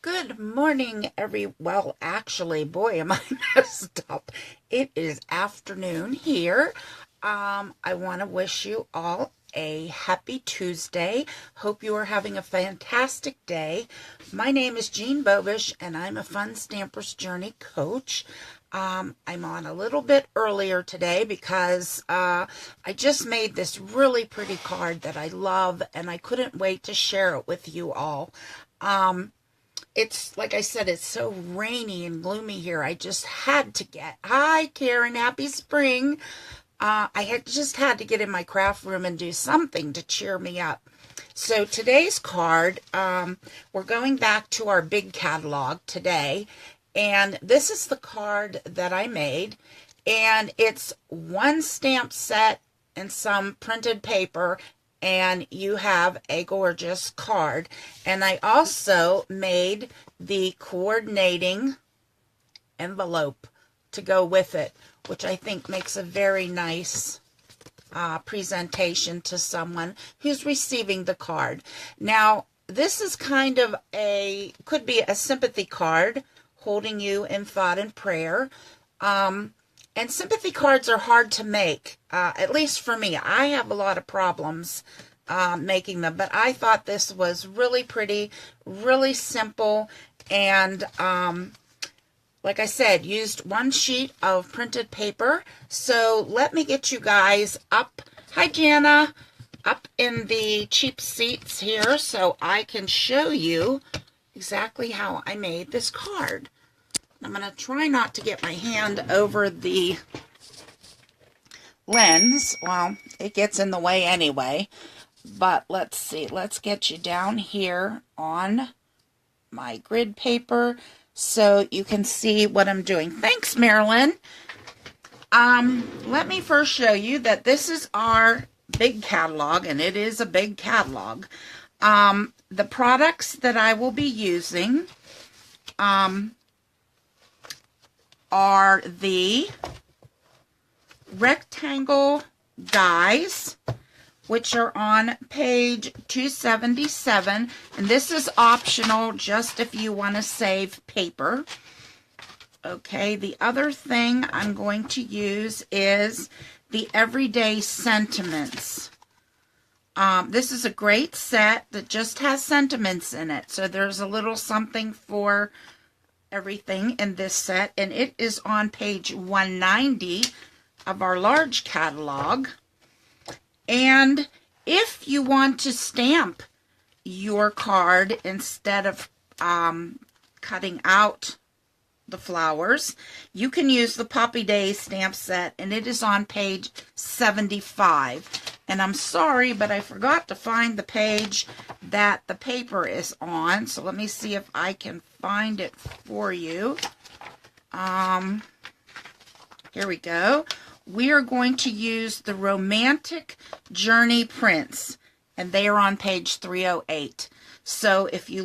Good morning, well, actually, boy, am I messed up. It is afternoon here. I want to wish you all a happy Tuesday. Hope you are having a fantastic day. My name is Jeanne Bobish, and I'm a Fun Stamper's Journey coach. I'm on a little bit earlier today because I just made this really pretty card that I love, and I couldn't wait to share it with you all. It's like I said, it's so rainy and gloomy here. I just had to get, hi Karen, happy spring. Just had to get in my craft room and do something to cheer me up. So today's card, we're going back to our big catalog today. And this is the card that I made. And it's one stamp set and some printed paper, and you have a gorgeous card. And I also made the coordinating envelope to go with it, which I think makes a very nice presentation to someone who's receiving the card. Now, this is kind of could be a sympathy card holding you in thought and prayer. And sympathy cards are hard to make, at least for me. I have a lot of problems making them, but I thought this was really pretty, really simple, and like I said, used one sheet of printed paper. So let me get you guys up. Hi, Jana. Up in the cheap seats here so I can show you exactly how I made this card. I'm going to try not to get my hand over the lens. Well, it gets in the way anyway. But let's see. Let's get you down here on my grid paper so you can see what I'm doing. Thanks, Marilyn. Let me first show you that this is our big catalog, and it is a big catalog. The products that I will be using are the rectangle dies, which are on page 277, and this is optional just if you want to save paper. Okay, the other thing I'm going to use is the Everyday Sentiments. This is a great set that just has sentiments in it, so there's a little something for everything in this set, and it is on page 190 of our large catalog. And if you want to stamp your card instead of cutting out the flowers, you can use the Poppy Days stamp set, and it is on page 75. And I'm sorry, but I forgot to find the page that the paper is on, so let me see if I can find it for you. Here we go. We are going to use the Romantic Journey prints, and they are on page 308. So if you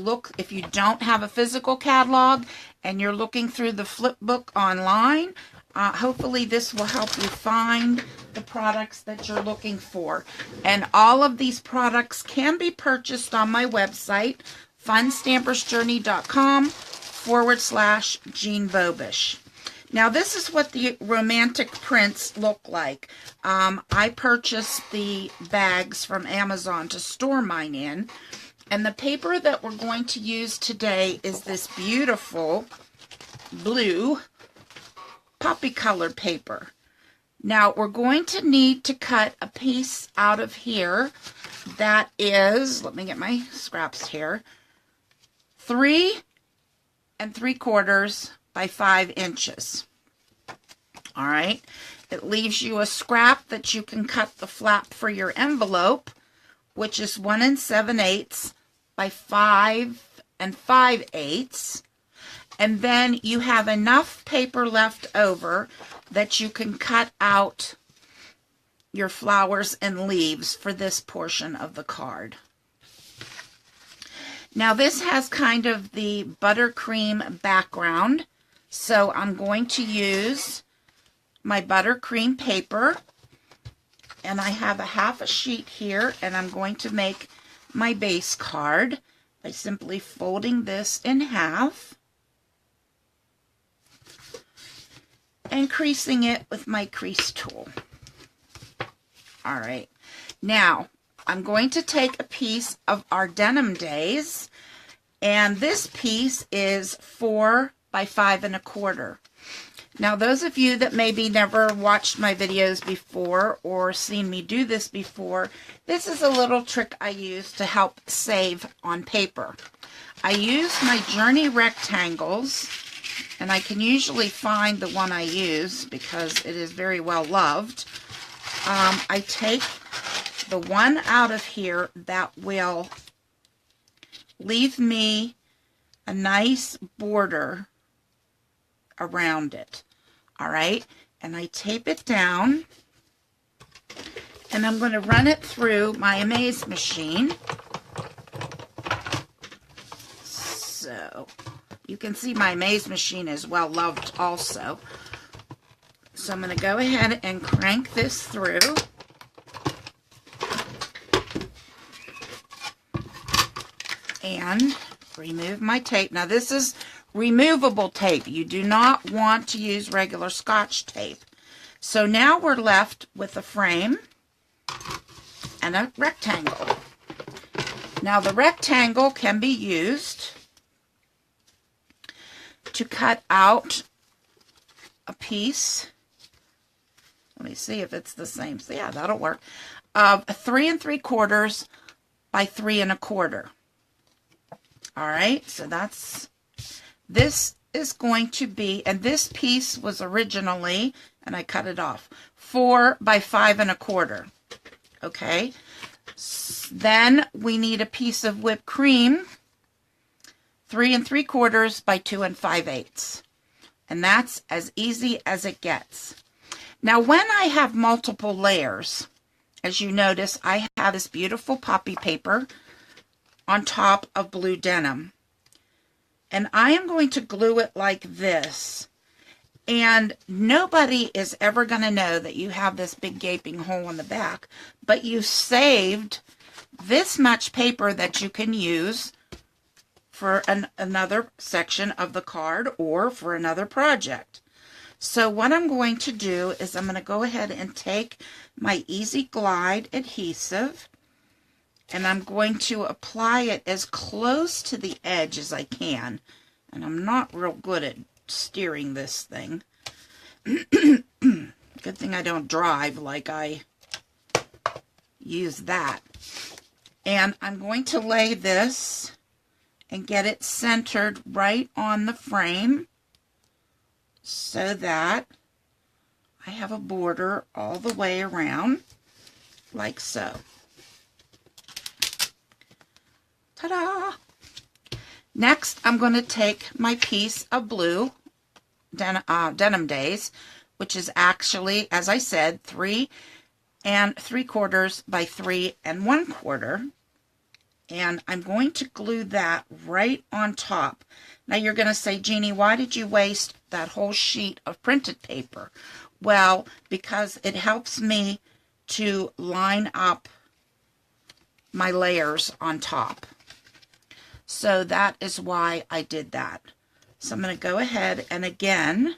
don't have a physical catalog and you're looking through the flip book online, hopefully this will help you find the products that you're looking for. And all of these products can be purchased on my website, funstampersjourney.com/Jeanne Bobish. Now, this is what the romantic prints look like. I purchased the bags from Amazon to store mine in. And the paper that we're going to use today is this beautiful blue poppy colored paper. Now, we're going to need to cut a piece out of here that is, let me get my scraps here, 3 3/4 by 5 inches. All right. It leaves you a scrap that you can cut the flap for your envelope, which is 1 7/8 by 5 5/8. And then you have enough paper left over that you can cut out your flowers and leaves for this portion of the card. Now, this has kind of the buttercream background, so I'm going to use my buttercream paper, and I have a half a sheet here, and I'm going to make my base card. by simply folding this in half and creasing it with my crease tool. All right, now I'm going to take a piece of our Denim Days, and this piece is 4 by 5 1/4. Now, those of you that maybe never watched my videos before or seen me do this before, this is a little trick I use to help save on paper. I use my Journey rectangles, and I can usually find the one I use because it is very well loved. I take the one out of here that will leave me a nice border around it. All right, and I tape it down, and I'm going to run it through my Amaze machine. So you can see my Amaze machine is well loved also. So I'm going to go ahead and crank this through. And remove my tape. Now this is removable tape. You do not want to use regular Scotch tape. So now we're left with a frame and a rectangle. Now the rectangle can be used to cut out a piece. Let me see if it's the same. So yeah, that'll work. Of 3 3/4 by 3 1/4. All right, so this is going to be, and this piece was originally, and I cut it off, 4 by 5 1/4. Okay, then we need a piece of whipped cream, 3 3/4 by 2 5/8. And that's as easy as it gets. Now, when I have multiple layers, as you notice, I have this beautiful poppy paper on top of blue denim. And I am going to glue it like this. And nobody is ever going to know that you have this big gaping hole in the back, but you saved this much paper that you can use for another section of the card or for another project. So what I'm going to do is I'm going to go ahead and take my Easy Glide adhesive, and I'm going to apply it as close to the edge as I can. And I'm not real good at steering this thing. Good thing I don't drive like I use that. And I'm going to lay this and get it centered right on the frame so that I have a border all the way around, like so. Ta-da! Next, I'm going to take my piece of blue Denim Days, which is actually, as I said, 3 3/4 by 3 1/4. And I'm going to glue that right on top. Now you're going to say, Jeannie, why did you waste that whole sheet of printed paper? Well, because it helps me to line up my layers on top. So that is why I did that. So I'm going to go ahead and again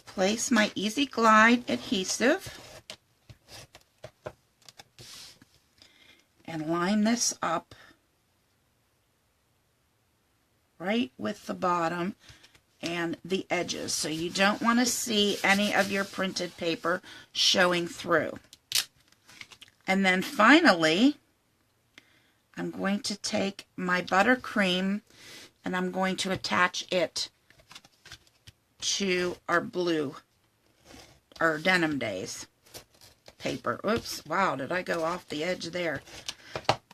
place my Easy Glide adhesive and line this up right with the bottom and the edges. So you don't want to see any of your printed paper showing through. And then finally, I'm going to take my buttercream and I'm going to attach it to our blue, our Denim Days paper. Oops, wow, did I go off the edge there?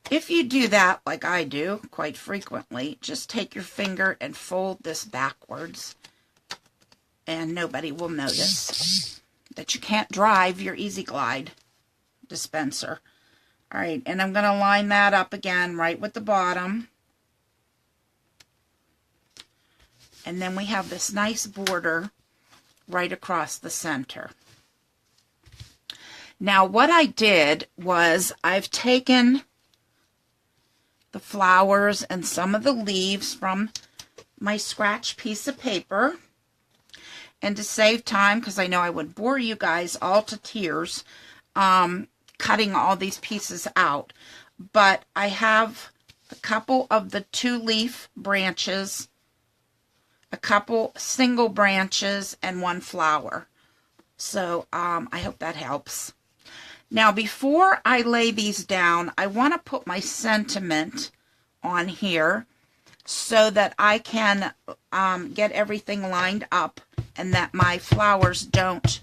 If you do that like I do quite frequently, just take your finger and fold this backwards and nobody will notice that you can't drive your Easy Glide dispenser. All right, and I'm going to line that up again right with the bottom. And then we have this nice border right across the center. Now what I did was I've taken flowers and some of the leaves from my scratch piece of paper. And to save time, because I know I would bore you guys all to tears, cutting all these pieces out. But I have a couple of the 2-leaf branches, a couple single branches, and 1 flower. So I hope that helps. Now, before I lay these down, I want to put my sentiment on here so that I can get everything lined up and that my flowers don't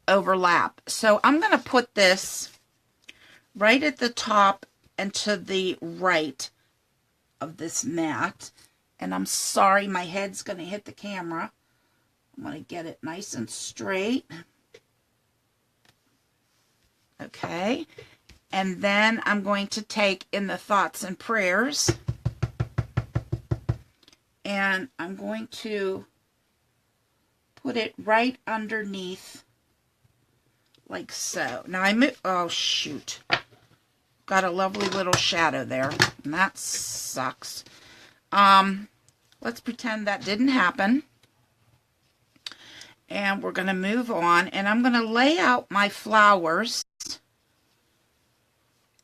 overlap. So I'm going to put this right at the top and to the right of this mat. And I'm sorry, my head's going to hit the camera. I'm going to get it nice and straight. Okay. And then I'm going to take in the thoughts and prayers. And I'm going to put it right underneath like so. Now oh shoot. Got a lovely little shadow there. And that sucks. Let's pretend that didn't happen. And we're going to move on. And I'm going to lay out my flowers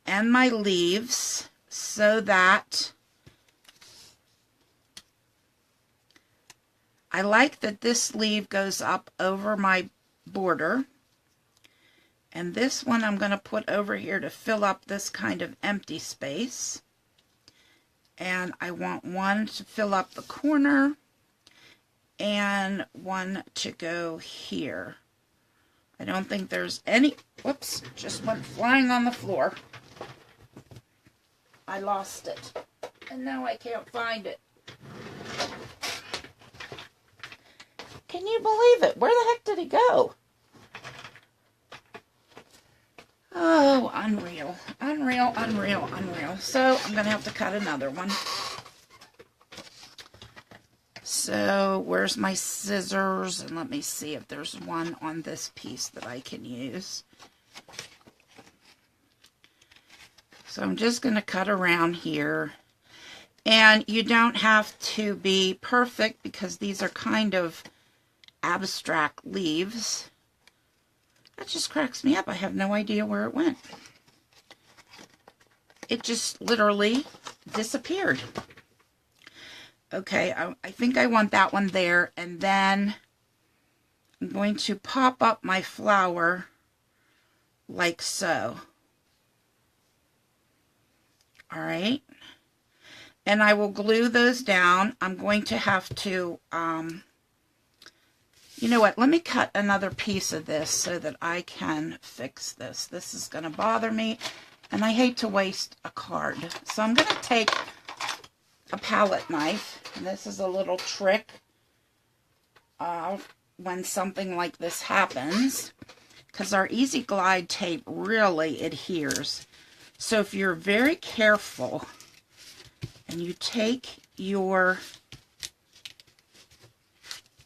and my leaves so that I like that this leaf goes up over my border. And this one I'm going to put over here to fill up this kind of empty space. And I want one to fill up the corner and one to go here. I don't think there's any, whoops, just went flying on the floor. I lost it. And now I can't find it. Can you believe it? Where the heck did he go? Oh, unreal. Unreal, unreal, unreal. So I'm going to have to cut another one. So where's my scissors? And let me see if there's one on this piece that I can use. So I'm just going to cut around here. And you don't have to be perfect because these are kind of abstract leaves. That just cracks me up. I have no idea where it went. It just literally disappeared. Okay, I think I want that one there. And then I'm going to pop up my flower like so. All right. And I will glue those down. I'm going to have to, you know what? Let me cut another piece of this so that I can fix this. This is going to bother me, and I hate to waste a card. So I'm going to take a palette knife, and this is a little trick when something like this happens, because our Easy Glide tape really adheres. So if you're very careful and you take your,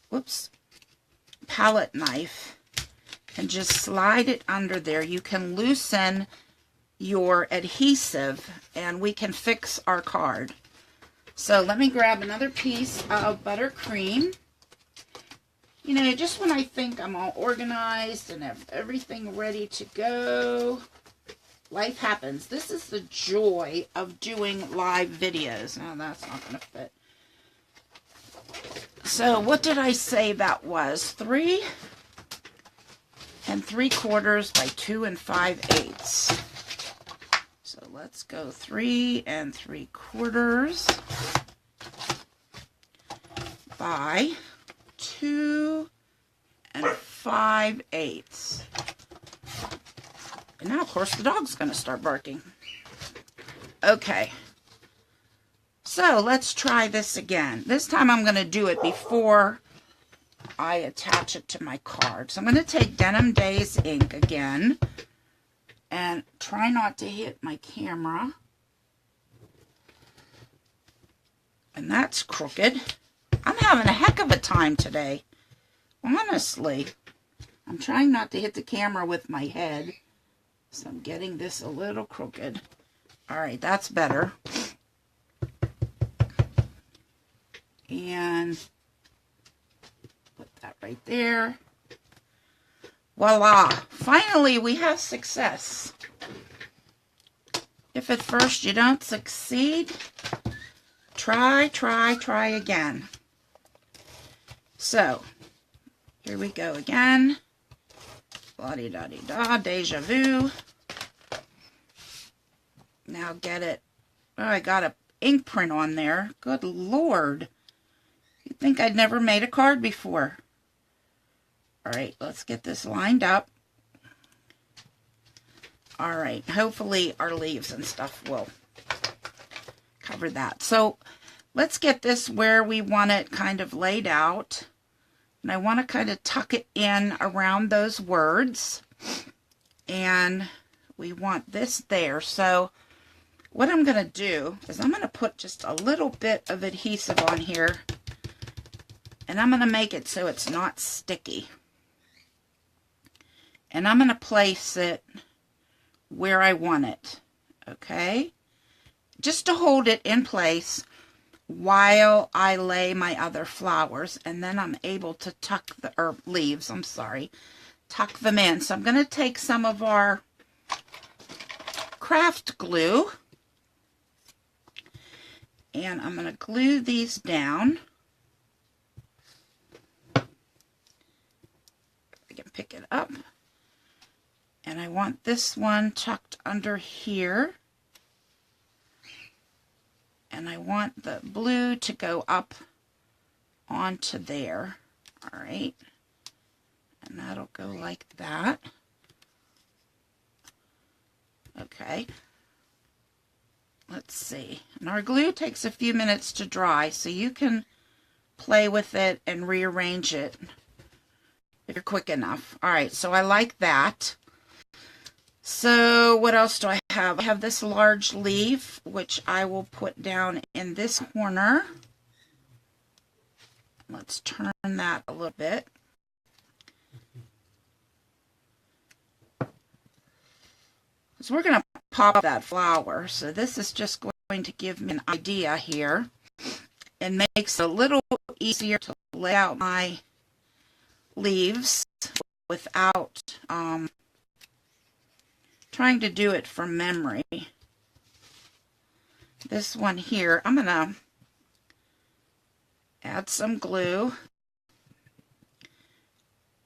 whoops, palette knife and just slide it under there, you can loosen your adhesive and we can fix our card. So let me grab another piece of buttercream. You know, just when I think I'm all organized and have everything ready to go, life happens. This is the joy of doing live videos. Now that's not going to fit. So what did I say that was? 3 3/4 by 2 5/8. So let's go 3 3/4 by 2 5/8. And now, of course, the dog's going to start barking. Okay. So let's try this again. This time I'm going to do it before I attach it to my card. So I'm going to take Denim Days ink again and try not to hit my camera. And that's crooked. I'm having a heck of a time today. Honestly. I'm trying not to hit the camera with my head. So I'm getting this a little crooked. All right, that's better. And put that right there. Voila! Finally, we have success. If at first you don't succeed, try again. So, here we go again. La-di-da-di-da, deja vu. Now get it. Oh, I got a ink print on there. Good Lord. You'd think I'd never made a card before. All right, let's get this lined up. All right, hopefully our leaves and stuff will cover that. So let's get this where we want it kind of laid out. And I want to kind of tuck it in around those words. And we want this there. So what I'm going to do is I'm going to put just a little bit of adhesive on here. And I'm going to make it so it's not sticky. And I'm going to place it where I want it, okay? Just to hold it in place while I lay my other flowers, and then I'm able to tuck the, or leaves, I'm sorry, tuck them in. So I'm going to take some of our craft glue, and I'm going to glue these down. I can pick it up. And I want this one tucked under here. And I want the blue to go up onto there. All right. And that'll go like that. Okay. Let's see. And our glue takes a few minutes to dry, so you can play with it and rearrange it if you're quick enough. All right, so I like that. So what else do I have? I have this large leaf, which I will put down in this corner. Let's turn that a little bit. So we're going to pop that flower. So this is just going to give me an idea here and makes it a little easier to lay out my leaves without trying to do it from memory. This one here, I'm going to add some glue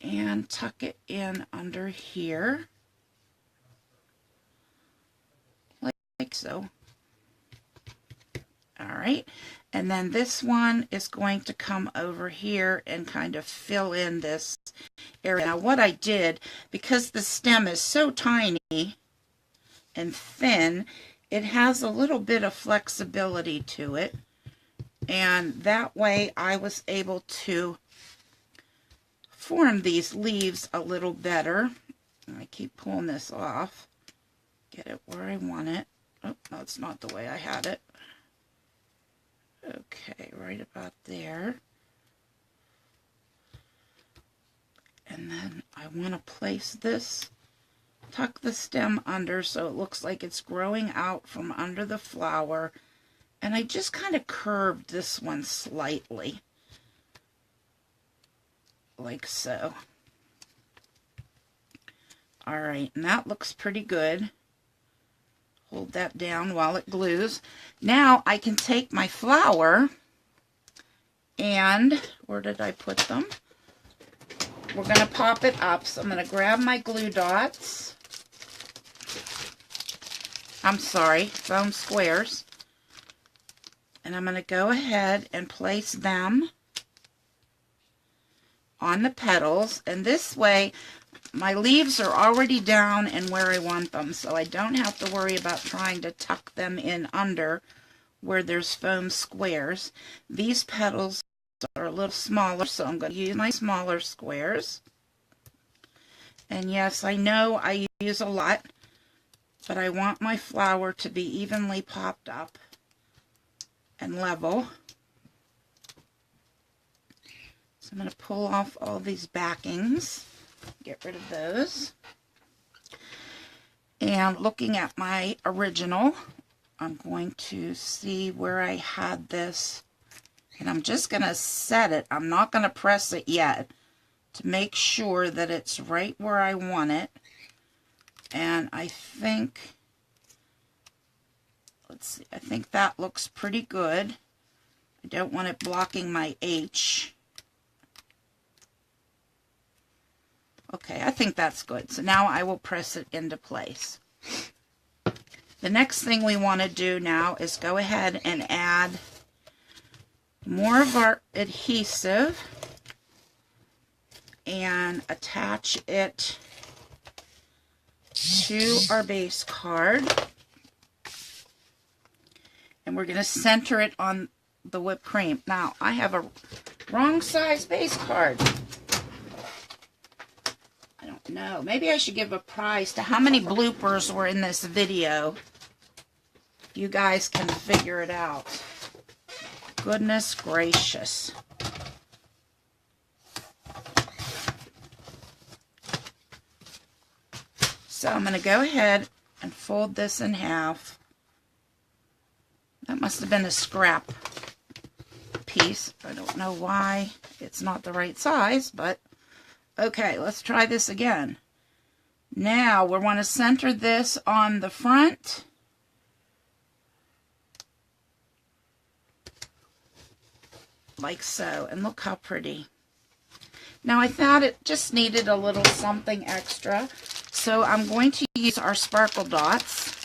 and tuck it in under here, like so. All right, and then this one is going to come over here and kind of fill in this area. Now what I did, because the stem is so tiny and thin, it has a little bit of flexibility to it, and that way I was able to form these leaves a little better. I keep pulling this off, get it where I want it. Oh, that's not the way I had it. Okay, right about there. And then I want to place this, tuck the stem under so it looks like it's growing out from under the flower. And I just kind of curved this one slightly, like so. All right, and that looks pretty good. Hold that down while it glues. Now I can take my flower and, where did I put them? We're going to pop it up. So I'm going to grab my glue dots. I'm sorry, foam squares. And I'm going to go ahead and place them on the petals. And this way, my leaves are already down and where I want them, so I don't have to worry about trying to tuck them in under where there's foam squares. These petals are a little smaller, so I'm going to use my smaller squares. And yes, I know I use a lot, but I want my flower to be evenly popped up and level. So I'm going to pull off all these backings. Get rid of those. And looking at my original, I'm going to see where I had this, and I'm just going to set it. I'm not going to press it yet to make sure that it's right where I want it. And I think, let's see, I think that looks pretty good. I don't want it blocking my H. Okay, I think that's good. So now I will press it into place. The next thing we want to do now is go ahead and add more of our adhesive and attach it to our base card. And we're going to center it on the whipped cream. Now, I have a wrong size base card. I don't know. Maybe I should give a prize to how many bloopers were in this video. You guys can figure it out. Goodness gracious. So I'm going to go ahead and fold this in half. That must have been a scrap piece. I don't know why it's not the right size, but okay, let's try this again. Now we want to center this on the front. Like so, and look how pretty. Now I thought it just needed a little something extra, so I'm going to use our sparkle dots,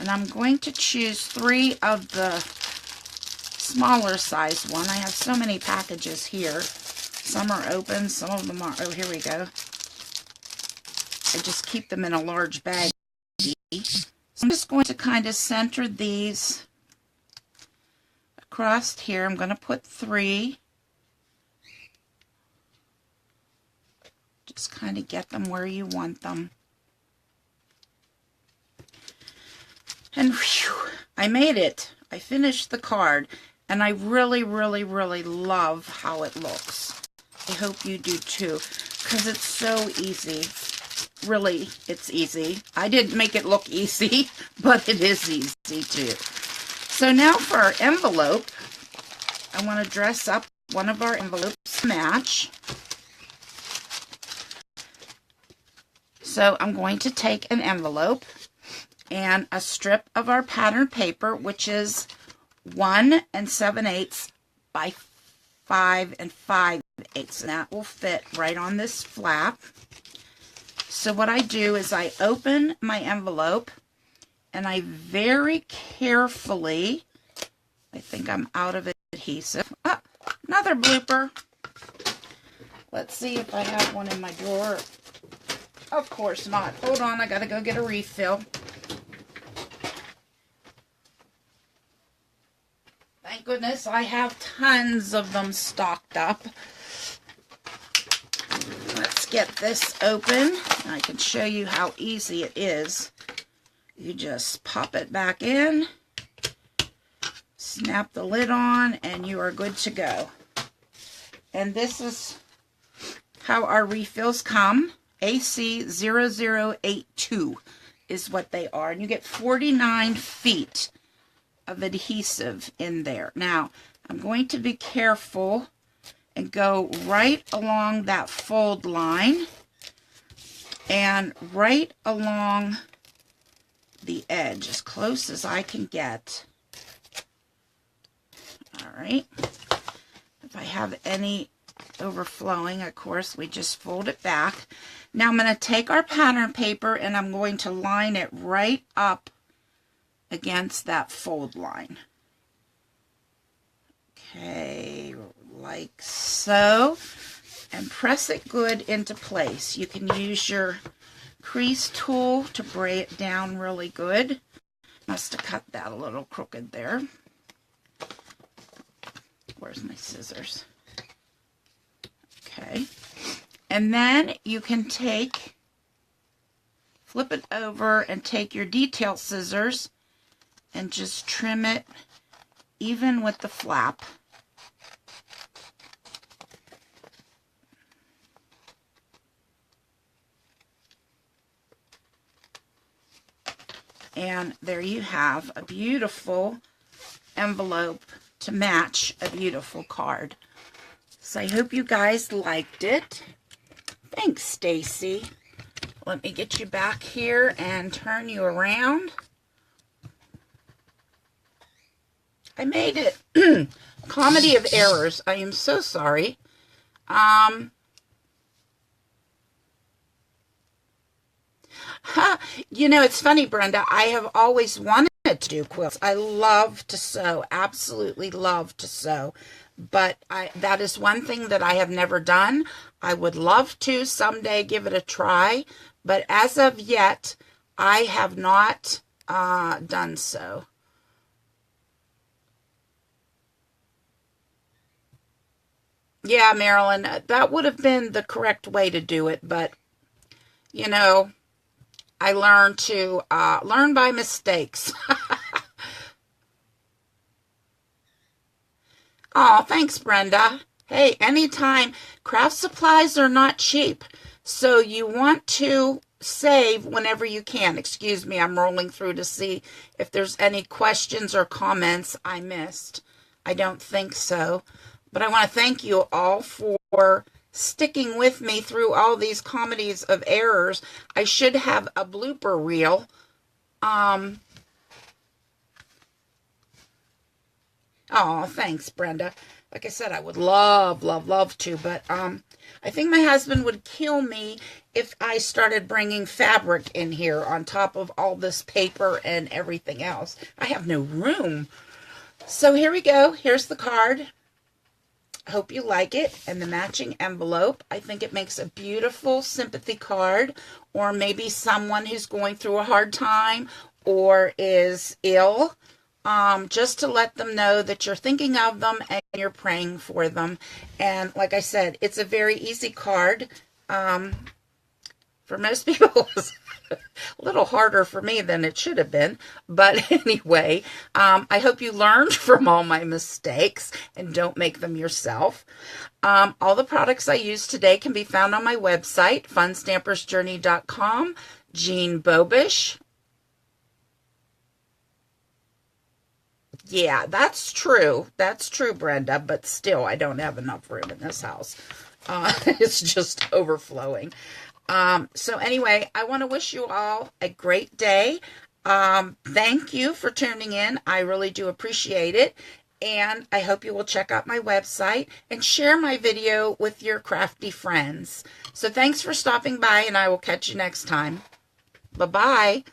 and I'm going to choose 3 of the smaller size one. I have so many packages here. Some are open, some of them are, oh, here we go. I just keep them in a large bag. So I'm just going to kind of center these across here. I'm going to put 3. Just kind of get them where you want them. And whew, I made it. I finished the card, and I really, really, really love how it looks. I hope you do too, because it's so easy. Really, it's easy. I didn't make it look easy, but it is easy too. So now for our envelope, I want to dress up one of our envelopes to match. So I'm going to take an envelope and a strip of our pattern paper, which is 1 7/8 by 5 5/8, and that will fit right on this flap. So what I do is I open my envelope and I very carefully, I think I'm out of adhesive. Ah, another blooper. Let's see if I have one in my drawer. Of course not. Hold on, I gotta go get a refill. Thank goodness I have tons of them stocked up. Let's get this open. I can show you how easy it is. You just pop it back in, snap the lid on, and you are good to go. And this is how our refills come. AC0082 is what they are. And you get 49 feet of adhesive in there. Now, I'm going to be careful and go right along that fold line and right along the edge as close as I can get. All right. If I have any overflowing, of course, we just fold it back. Now I'm going to take our pattern paper and I'm going to line it right up against that fold line. Okay, like so. And press it good into place. You can use your crease tool to bray it down really good. Must have cut that a little crooked there. Where's my scissors? Okay. And then you can flip it over and take your detail scissors and just trim it even with the flap. And there you have a beautiful envelope to match a beautiful card. So I hope you guys liked it. Thanks, Stacy. Let me get you back here and turn you around. I made it. Comedy of errors. I am so sorry. You know, it's funny, Brenda. I have always wanted to do quilts. I love to sew. Absolutely love to sew. But that is one thing that I have never done. I would love to someday give it a try. But as of yet, I have not done so. Yeah, Marilyn, that would have been the correct way to do it. But, you know, I learned to learn by mistakes. Oh, thanks, Brenda. Hey, anytime. Craft supplies are not cheap, so you want to save whenever you can. Excuse me, I'm rolling through to see if there's any questions or comments I missed. I don't think so, but I want to thank you all for sticking with me through all these comedies of errors. I should have a blooper reel. Oh, thanks, Brenda. Like I said, I would love, love, love to, but I think my husband would kill me if I started bringing fabric in here on top of all this paper and everything else. I have no room. So here we go. Here's the card. Hope you like it, and the matching envelope. I think it makes a beautiful sympathy card, or maybe someone who's going through a hard time or is ill. Just to let them know that you're thinking of them and you're praying for them. And like I said, it's a very easy card. For most people, it's a little harder for me than it should have been. But anyway, I hope you learned from all my mistakes and don't make them yourself. All the products I used today can be found on my website, funstampersjourney.com. Jeanne Bobish. Yeah, that's true. That's true, Brenda, but still, I don't have enough room in this house. It's just overflowing. So anyway, I want to wish you all a great day. Thank you for tuning in. I really do appreciate it. And I hope you will check out my website and share my video with your crafty friends. So thanks for stopping by, and I will catch you next time. Bye-bye.